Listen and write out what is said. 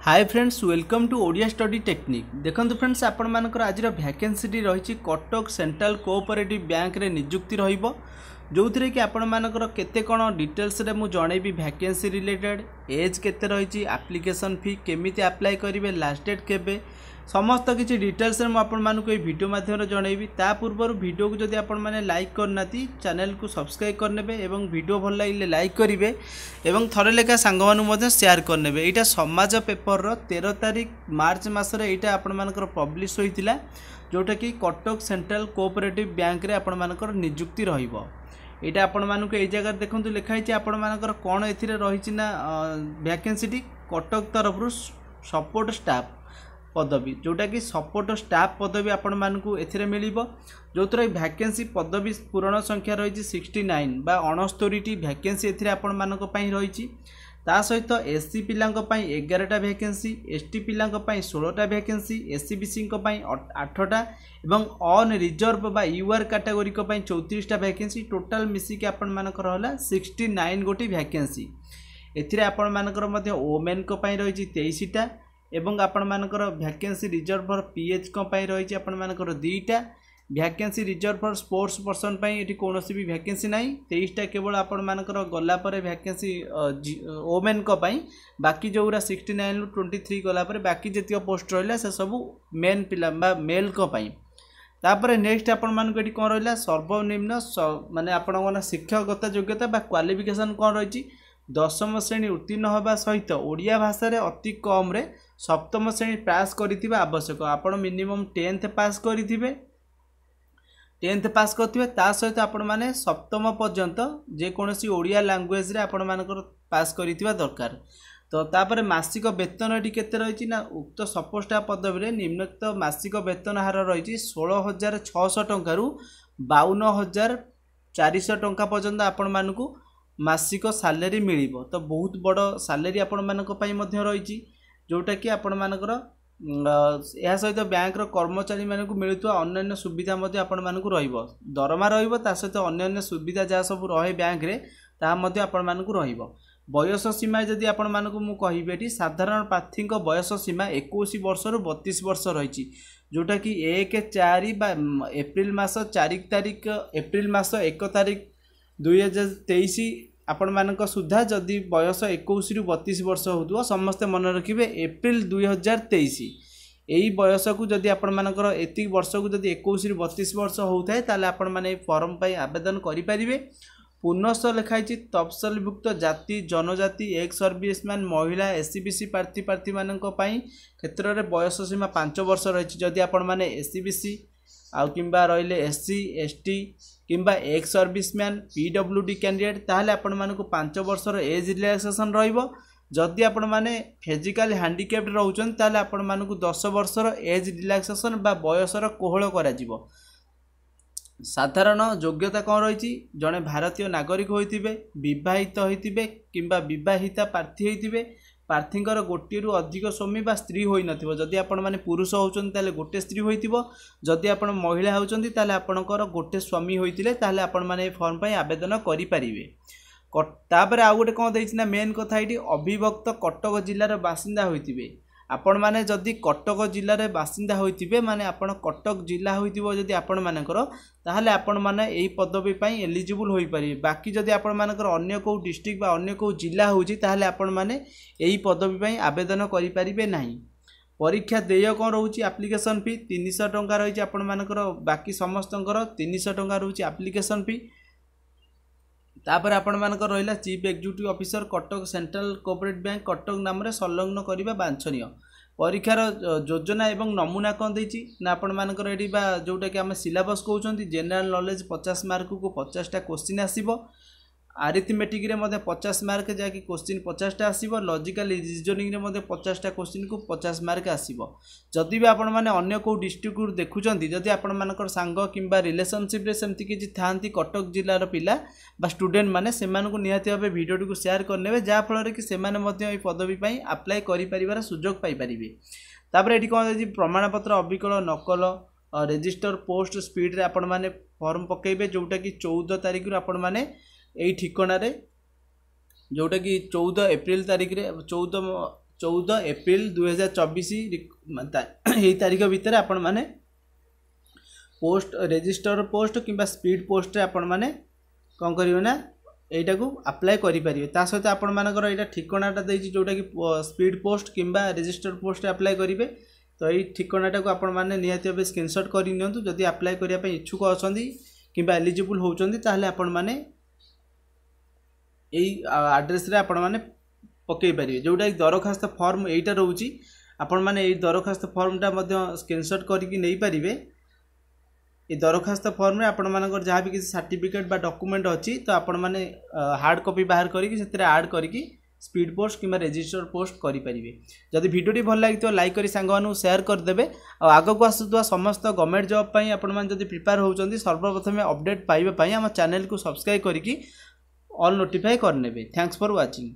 Hi friends welcome to Odia study technique. देखो friends आपण मानकर आज वैकेंसी रही कटक सेंट्रल कोऑपरेटिव बैंक रे नियुक्ति रहिबो जो थी कि आपण मानकर केते कोन डिटेल्स रे मु जणेबी वैकेंसी रिलेटेड एज केते रही एप्लिकेशन फी केमिति अप्लाई करेंगे लास्ट डेट केबे समस्त किसी डिटेल्स में आपण मानक ये वीडियो माध्यम जणेबी। ता पूर्व वीडियो को जदि आपण माने लाइक करना चैनल को सब्सक्राइब करने एवं वीडियो भल लगे लाइक करेंगे एवं थरे लेखा सांग मानू शेयर करने। यहाँ समाज पेपर 13 तारिख मार्च मसरे यहाँ आपण मानकर पब्लिश होता जोटा कि कटक सेंट्रल कोऑपरेटिव बैंक रे आपण मानकर नियुक्ति रहिबो। यहाँ आपण मानक ये जगह देखो लिखाई आपण मानकर कौन ए रही वैकेंसी कटक तरफ सपोर्ट स्टाफ पदवी जोटा कि सपोर्ट स्टाफ पदवी आपण मानकु एथिरे मिलिबो जो थर वैकेंसी पदवी पूरण संख्या रही 69 बा 69टी वैकेंसी एथिरे आपण मानक पई रही। ता सहित एससी पिलांक पई 11टा वैकेंसी, एसटी पिलांक पई 16टा वैकेंसी, एससी बीसी पई 8टा एवं ऑन रिजर्व बा यूआर कैटेगरी को पई 34टा वैकेंसी टोटल मिसी के आपण मानक रहला 69 गोटी वैकेंसी। एथिरे आपण मानकर मध्ये ओमेन को पई रही 23टा एवं आपण मानकर वैकेंसी रिजर्व फॉर पीएच को पई रही आपण मानकर 2टा vacancy reserve for sports person पई एठी कोनोसी भी वैकेंसी नाही 23टा केवल आपण मानकर गला पर वैकेंसी ओमेन को पई बाकी जोरा 69 रु 23 गला पर बाकी जतियो पोस्ट रहला से सब मेन पिला बा मेल को पई। तापर नेक्स्ट आपण मानक एठी कोन रहला सर्वनिम्न माने आपण शिक्षागत योग्यता बा क्वालिफिकेशन कोन रही 10म श्रेणी उत्तीर्ण होगा सहित ओडिया भाषा रे अति कम रे 7म श्रेणी पास करिथिबा आवश्यक। आपण मिनिमम 10th पास करिथिबे 10th पास करथिबे ता सहित आपण माने 7म पर्यंत जे कोनोसी ओडिया लैंग्वेज रे आपण मानकर पास करिथिबा दरकार। तो तापर मासिक वेतन एटी केते रही ना उक्त सपोर्ट स्टाफ पदवी रे निम्नलिखित मासिक वेतन हार रही 16,600 टंका रु 52,400 टंका पर्यंत आपण मानकु मासिक सैलरी मिलिबो। तो बहुत बड़ सैलरी आपण मानक पई मध्य रही जोटा कि आपण मानकर या सहित बैंक कर्मचारी मानक मिलुवा अन्य सुविधा मध्य आपण मानक रहिबो दरमा रहिबो ता सहित अन्य सुविधा जहाँ सब रहे बैंक रे ता मध्य आपण मानक रहिबो। बयस सीमा जदि आपण मानक मु कहिबेटी साधारण प्रार्थी बयस सीमा 21 वर्ष रु 32 वर्ष रही जोटा कि 1/4 बा एप्रिल मास 4 तारिख एप्रिल मास 1 तारिख 2023 आपण मानक सुधा जदि बयस 21 रु 32 वर्ष होतुवा समस्ते मन रखिबे एप्रिल 2023 एई बयस को जदि आपण मानकर एति वर्ष को जदि 21 रु 32 वर्ष होउथाय ताले आपण माने फॉर्म पई आवेदन करि परिबे। पुनश्च लिखाई तफसलभुक्त जाति जनजाति एक्स सर्विसमैन महिला एससीबीसी प्रार्थी मानक पई क्षेत्र में बयस सीमा 5 वर्ष रही जदि आपण माने एससीबीसी आउ किंबा रहिले एससी एसटी किंबा एक्स सर्विसमैन पीडब्ल्यूडी कैंडिडेट ताहले आपण मानकु 5 वर्षर एज रिलैक्सेशन रहिबो। जदि आपण माने फिजिकल हैंडिकैप्ड रहउछन ताहले आपण मानकु 10 वर्षर एज रिलैक्सेशन बा बयसर कोहळ करा जिवो। साधारण योग्यता कौन रही जड़े भारतीय नागरिक होइतिबे विवाहित होइतिबे किंबा विवाहिता प्रार्थी होइतिबे प्रार्थींकर गोटे रु अधिक स्वामी बा स्त्री होई नथिबो। जदि आपण माने पुरुष होउछन ताले गोटे स्त्री होइतिबो जदि आपण महिला होउछन ताले आपणकर गोटे स्वामी होइतिले ताले आपण माने फॉर्म पई आवेदन करि परिबे। तापर आ गोटे कोन दैछि ना मेन कथा इटी अभिभक्त कटक जिल्लार बासिंदा होइतिबे आपण माने जदि कटक जिल्ला रे बासिंदा होइतिबे माने आपण कटक जिल्ला होइतिबो जदि आपण मानकर ताहले आपण माने एई पदवी पई एलिजिबल होई परिबे। बाकी जदि आपण मानकर अन्य को डिस्ट्रिक्ट बा अन्य को जिल्ला होउची ताहले आपण माने एई पदवी पई आवेदन करि परिबे नाही। परीक्षा देय कोन रहउची एप्लिकेशन फी 300 टंका रहिची आपण मानकर बाकी समस्तंकर 300 टंका रहउची एप्लिकेशन फी। तापर आपण मानकर रहिला chief executive officer Cuttack central cooperative bank Cuttack नाम रे संलग्न करिबा बांछनीय। परीक्षार योजना एवं नमूना कौन देछि ना आपण मानकर एडी बा जोटा कि हम सिलेबस कहउछंती जनरल नॉलेज 50 मार्क को 50टा क्वेश्चन आसीबो अरिथमेटिक रे मध्ये 50 मार्क जाकि क्वेश्चन 50टा आसीबो लॉजिकल रीजनिंग रे मध्ये 50टा क्वेश्चन को 50 मार्क आसीबो। जदि भी आपण माने अन्य को डिस्ट्रिक्ट को देखुचंती जदि आपण मानकर सांग किंबा रिलेशनशिप रे सेमति कि थांती कटक जिल्लार पिला बा स्टूडेंट माने सेमान को निहाती भाबे वीडियो को शेयर करनेबे जा फल रे कि सेमाने मध्ये ए पदवी पई अप्लाई करि परिबार सुजोग पाई परिबे। तापर एठी कोन जे प्रमाण पत्र अविकल नकल रजिस्टर पोस्ट स्पीड रे आपण माने फॉर्म पकेबे जोटा कि 14 तारिख रो आपण माने एई ठिकाना रे जोटा कि 14 एप्रिल तारिख रे 14 14 एप्रिल 2024 यही तारीख भितर आपण माने पोस्ट रजिस्टर पोस्ट किंबा स्पीड पोस्ट आपण माने कौन करिवे ना एटा को अप्लाई करि परिबे। ता सहित आपण मानकर एटा ठिकानाटा देछि जोटा कि स्पीड पोस्ट किंबा रजिस्टर पोस्ट अप्लाई करिवे। तो यही ठिकानाटा को आपण माने निहाती भाबे स्क्रीनशॉट करि नियंतु जदि अप्लाई करिया पय इच्छुक अछंदी किंबा एलिजिबल होउचंदी ताहले आपण माने एई एड्रेस रे आपण माने पकई पारिबे। जोटा कि दरखास्त फॉर्म एटा रहउची आपण माने एई दरखास्त फॉर्मटा मध्ये स्क्रीनशॉट करिकि नै पारिबे। ये दरखास्त फॉर्म रे आपण मानकर जहाँ भी किसी सर्टिफिकेट बा डॉक्यूमेंट अच्छी तो आपण माने हार्ड कॉपी बाहर करिकि सेतिरे ऐड करिकि स्पीड पोस्ट किंबा रजिस्टर पोस्ट करि परिबे। जदि वीडियोटी भल लागितो लाइक करी सांग मानु शेयर कर देबे। आ आगो को आसुतवा समस्त गवर्नमेंट जॉब पई आपण मान जदि प्रिपेयर होउचंदी सर्वप्रथम अपडेट पाइबे पई हम चैनल को सब्सक्राइब करिकि ऑल नोटिफाई कर नेबे। Thanks for watching.